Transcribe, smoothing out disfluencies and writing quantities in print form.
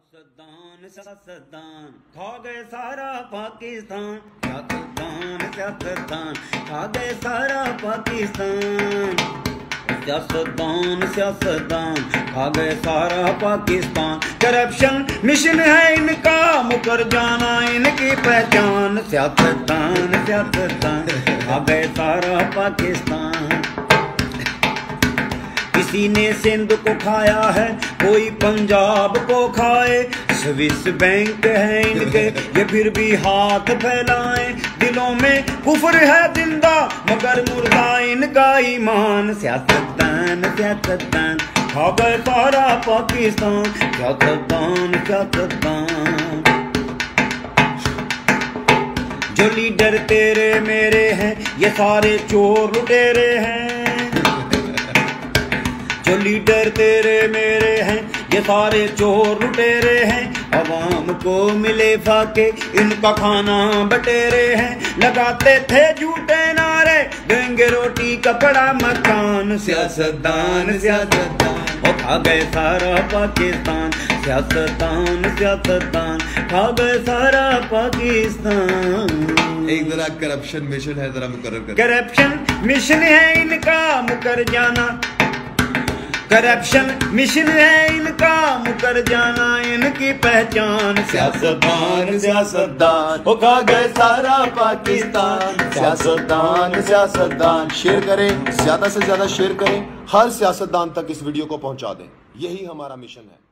सियासतदान सियासतदान खा गए सारा पाकिस्तान। सियासतदान सियासतदान खा गए सारा पाकिस्तान। सियासतदान सियासतदान खा गए सारा पाकिस्तान। करप्शन मिशन है इनका, मुकर जाना इनकी पहचान। सियासतदान सियासतदान खा गए सारा पाकिस्तान। किसी ने सिंध को खाया है, कोई पंजाब को खाए। स्विस बैंक है इनके, ये फिर भी हाथ फैलाएं। दिलों में कुफ्र है जिंदा, मगर मुर्दा इनका ईमान। सियासतदान सियासतदान खा गए सारा पाकिस्तान। सियासतदान सियासतदान जो लीडर तेरे मेरे हैं, ये सारे चोर लुटेरे हैं। जो लीडर तेरे मेरे हैं, ये सारे चोर लुटेरे हैं। अवाम को मिले फाके, इनका खाना बटेरे हैं। लगाते थे झूठे नारे, देंगे रोटी कपड़ा मकान। सियासतदान सियासतदान वो खा गए सारा पाकिस्तान। सियासतदान सियासतदान खा गए सारा पाकिस्तान। एक जरा करप्शन मिशन है, जरा मुकर्रर कर। करप्शन मिशन है इनका, मुकर जाना। करप्शन मिशन है इनका, मुकर जाना इनकी पहचान। सियासतदान सियासतदान वो खा गए सारा पाकिस्तान। सियासतदान सियासतदान शेयर करें, ज्यादा से ज्यादा शेयर करें, हर सियासतदान तक इस वीडियो को पहुंचा दें। यही हमारा मिशन है।